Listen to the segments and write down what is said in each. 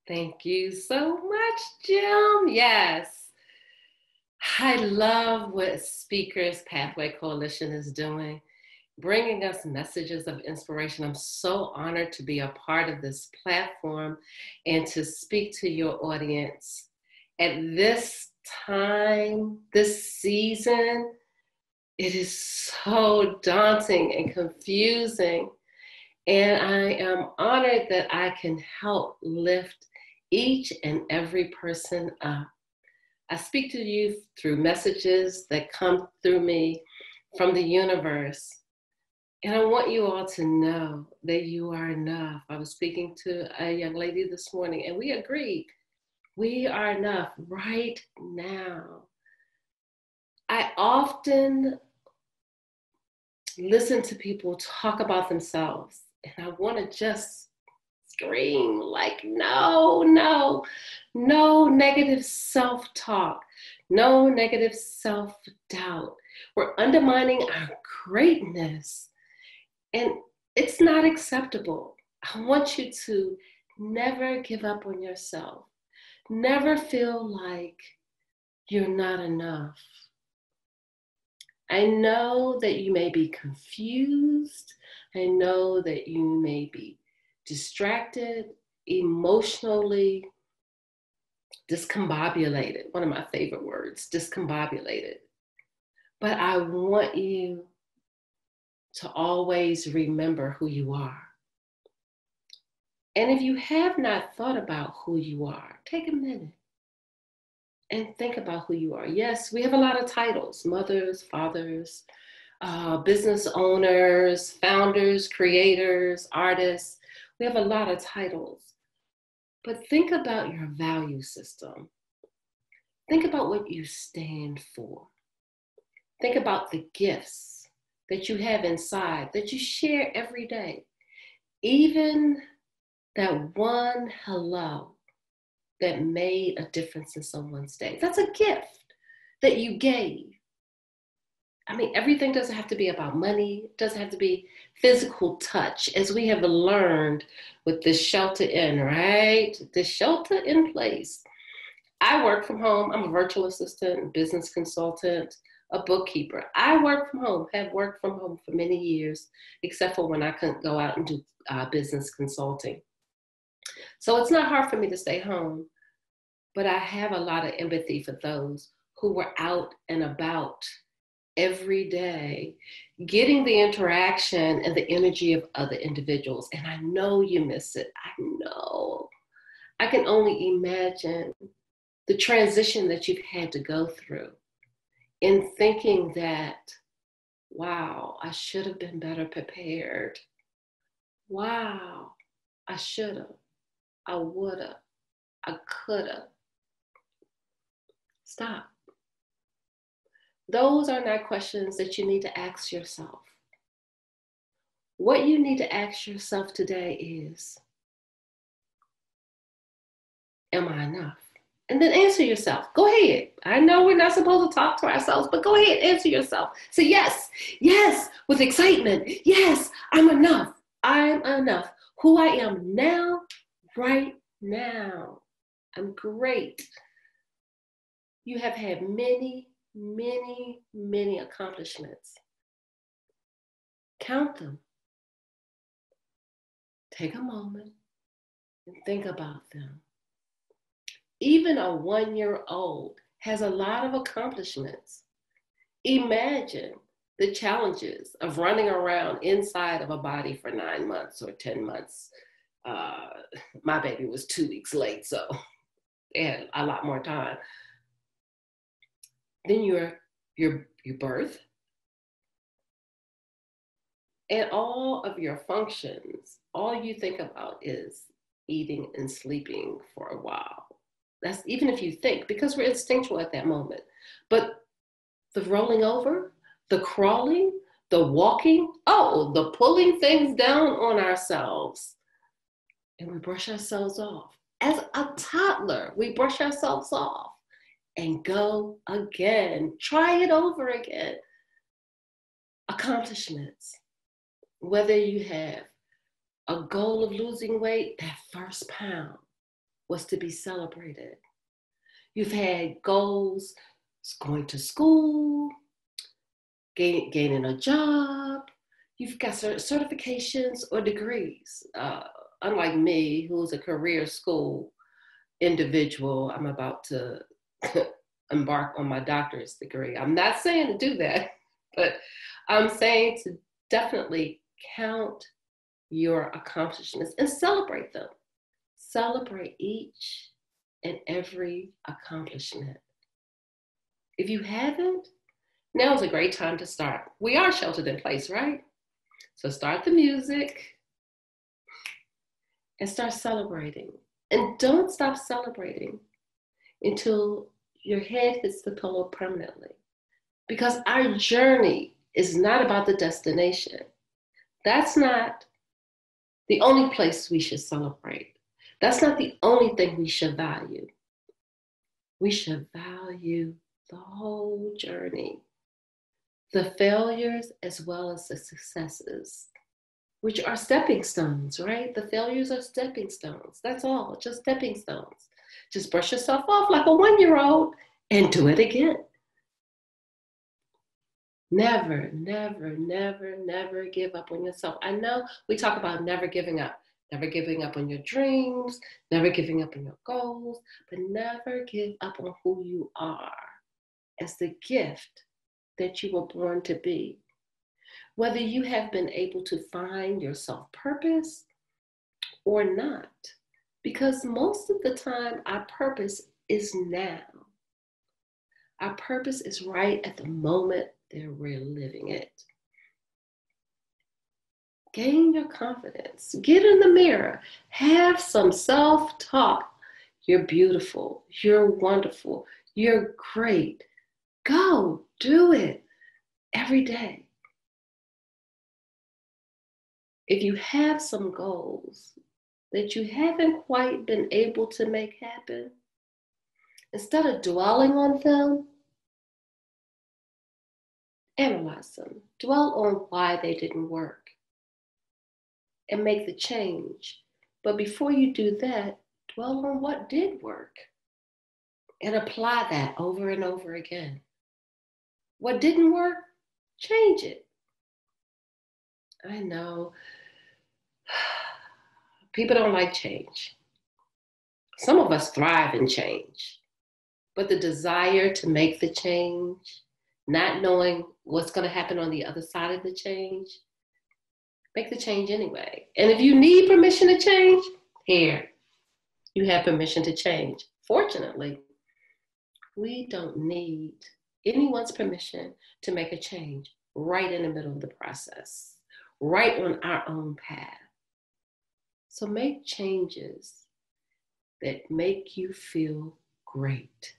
Thank you so much, Jim. Yes, I love what Speakers Pathway Coalition is doing, bringing us messages of inspiration. I'm so honored to be a part of this platform and to speak to your audience at this time, this season. It is so daunting and confusing. And I am honored that I can help lift each and every person up. I speak to you through messages that come through me from the universe. And I want you all to know that you are enough. I was speaking to a young lady this morning, and we agreed we are enough right now. I often listen to people talk about themselves, and I want to just scream like, no negative self-talk, no negative self-doubt. We're undermining our greatness, and it's not acceptable. I want you to never give up on yourself. Never feel like you're not enough. I know that you may be confused. I know that you may be distracted, emotionally discombobulated. One of my favorite words, discombobulated. But I want you to always remember who you are. And if you have not thought about who you are, take a minute and think about who you are. Yes, we have a lot of titles: mothers, fathers, business owners, founders, creators, artists. We have a lot of titles. But think about your value system. Think about what you stand for. Think about the gifts that you have inside that you share every day. Even that one hello that made a difference in someone's day. That's a gift that you gave. I mean, everything doesn't have to be about money. It doesn't have to be physical touch, as we have learned with this shelter in, right? The shelter in place. I work from home. I'm a virtual assistant, business consultant, a bookkeeper. I work from home, have worked from home for many years, except for when I couldn't go out and do business consulting. So it's not hard for me to stay home, but I have a lot of empathy for those who were out and about every day, getting the interaction and the energy of other individuals. And I know you miss it. I know. I can only imagine the transition that you've had to go through in thinking that, wow, I should have been better prepared. Wow, I should have. I would have. I could have. Stop. Those are not questions that you need to ask yourself. What you need to ask yourself today is, am I enough? And then answer yourself. Go ahead. I know we're not supposed to talk to ourselves, but go ahead, answer yourself. Say yes, with excitement. Yes, I'm enough. I'm enough. Who I am now, right now. I'm great. You have had many accomplishments. Count them. Take a moment and think about them. Even a 1-year-old has a lot of accomplishments. Imagine the challenges of running around inside of a body for 9 months or 10 months. My baby was 2 weeks late, so they had a lot more time. Then your birth and all of your functions, all you think about is eating and sleeping for a while. That's even if you think, because we're instinctual at that moment. But the rolling over, the crawling, the walking, the pulling things down on ourselves. And we brush ourselves off. As a toddler, we brush ourselves off and go again. Try it over again. Accomplishments. Whether you have a goal of losing weight, that first pound. was to be celebrated. You've had goals, going to school, gaining a job. You've got certifications or degrees. Unlike me, who's a career school individual, I'm about to embark on my doctorate degree. I'm not saying to do that, but I'm saying to definitely count your accomplishments and celebrate them. Celebrate each and every accomplishment. If you haven't, now is a great time to start. We are sheltered in place, right? So start the music and start celebrating. And don't stop celebrating until your head hits the pillow permanently. Because our journey is not about the destination. That's not the only place we should celebrate. That's not the only thing we should value. We should value the whole journey, the failures as well as the successes, which are stepping stones, right? The failures are stepping stones. That's all, just stepping stones. Just brush yourself off like a 1-year-old and do it again. Never, never, never, never give up on yourself. I know we talk about never giving up on your dreams, never giving up on your goals, but never give up on who you are as the gift that you were born to be. Whether you have been able to find your self-purpose or not, because most of the time our purpose is now. Our purpose is right at the moment that we're living it. Gain your confidence. Get in the mirror. Have some self-talk. You're beautiful. You're wonderful. You're great. Go do it every day. If you have some goals that you haven't quite been able to make happen, instead of dwelling on them, analyze them. Dwell on why they didn't work and make the change. But before you do that, dwell on what did work and apply that over and over again. What didn't work, change it. I know people don't like change. Some of us thrive in change, but the desire to make the change, not knowing what's going to happen on the other side of the change, make the change anyway. And if you need permission to change, here, you have permission to change. Fortunately, we don't need anyone's permission to make a change right in the middle of the process, right on our own path. So make changes that make you feel great.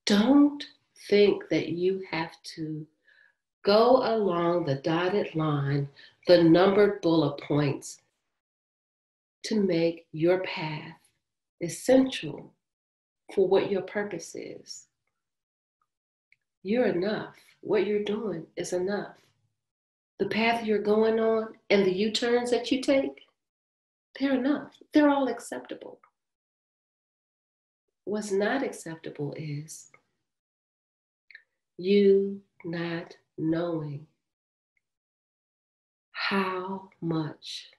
Don't think that you have to go along the dotted line, the numbered bullet points to make your path essential for what your purpose is. You're enough. What you're doing is enough. The path you're going on and the U-turns that you take, they're enough. They're all acceptable. What's not acceptable is you not knowing how much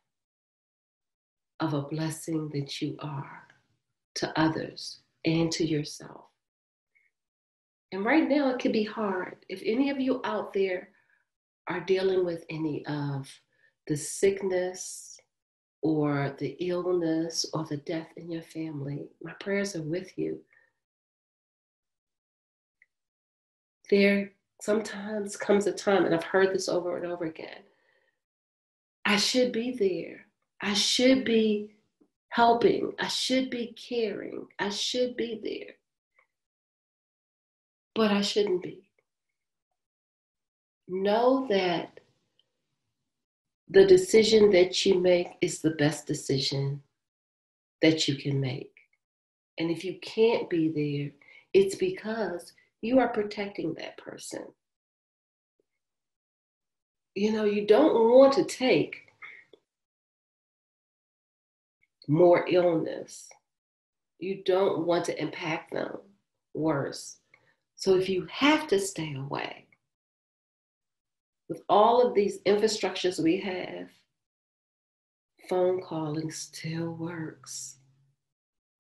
of a blessing that you are to others and to yourself. And right now it can be hard. If any of you out there are dealing with any of the sickness or the illness or the death in your family, my prayers are with you. There sometimes comes a time, and I've heard this over and over again, I should be there. I should be helping. I should be caring. I should be there. But I shouldn't be. Know that the decision that you make is the best decision that you can make. And if you can't be there, it's because you are protecting that person. You know, you don't want to take more illness You don't want to impact them worse. So if you have to stay away, with all of these infrastructures we have, phone calling still works.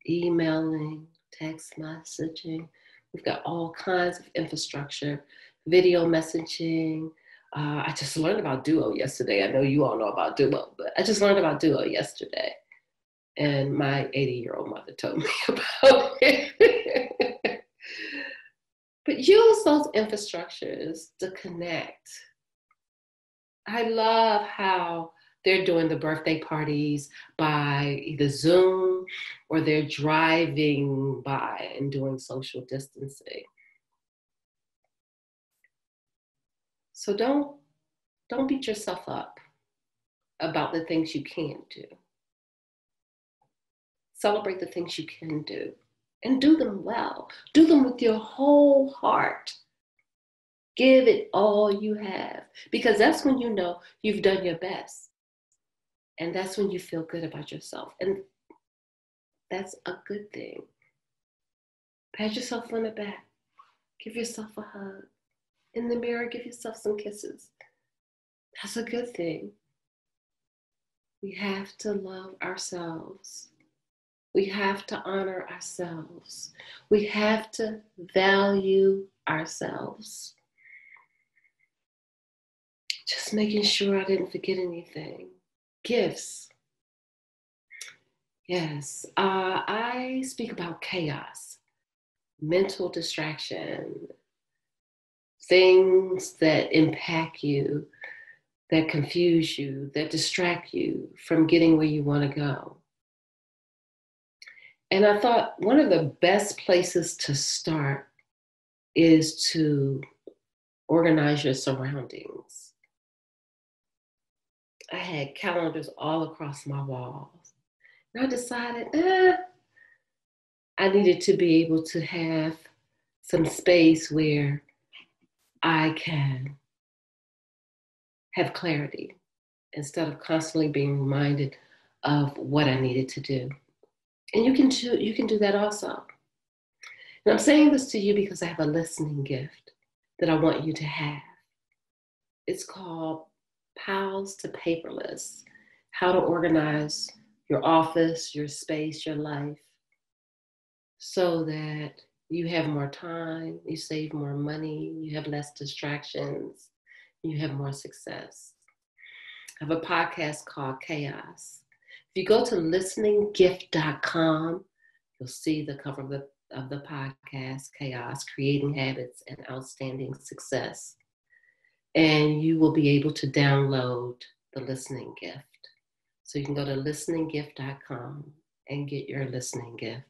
Emailing, text messaging. We've got all kinds of infrastructure, video messaging. I just learned about Duo yesterday. I know you all know about Duo, but I just learned about Duo yesterday. And my 80-year-old mother told me about it. But use those infrastructures to connect. I love how they're doing the birthday parties by either Zoom or they're driving by and doing social distancing. So don't beat yourself up about the things you can't do. Celebrate the things you can do and do them well. Do them with your whole heart. Give it all you have, because that's when you know you've done your best. And that's when you feel good about yourself. And that's a good thing. Pat yourself on the back. Give yourself a hug. In the mirror, give yourself some kisses. That's a good thing. We have to love ourselves. We have to honor ourselves. We have to value ourselves. Just making sure I didn't forget anything. Gifts. Yes, I speak about chaos, mental distraction, things that impact you, that confuse you, that distract you from getting where you want to go. And I thought one of the best places to start is to organize your surroundings. I had calendars all across my walls. And I decided, I needed to be able to have some space where I can have clarity instead of constantly being reminded of what I needed to do. And you can do that also. And I'm saying this to you because I have a listening gift that I want you to have. It's called Pals to Paperless: How to Organize Your Office, Your Space, Your Life, so that you have more time, you save more money, you have less distractions, you have more success. I have a podcast called C.H.A.O.S. If you go to listeninggift.com, you'll see the cover of the podcast, C.H.A.O.S, Creating Habits and Outstanding Success. And you will be able to download the listening gift. So you can go to listeninggift.com and get your listening gift.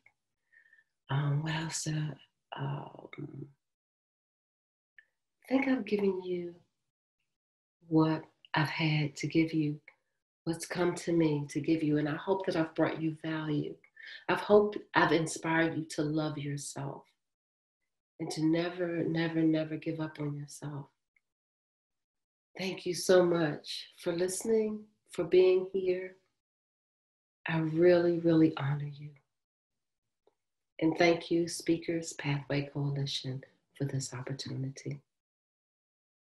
What else? I think I've given you what I've had to give you, what's come to me to give you, and I hope that I've brought you value. I've inspired you to love yourself and to never, never, never give up on yourself. Thank you so much for listening, for being here. I really, really honor you. And thank you, Speakers Pathway Coalition, for this opportunity.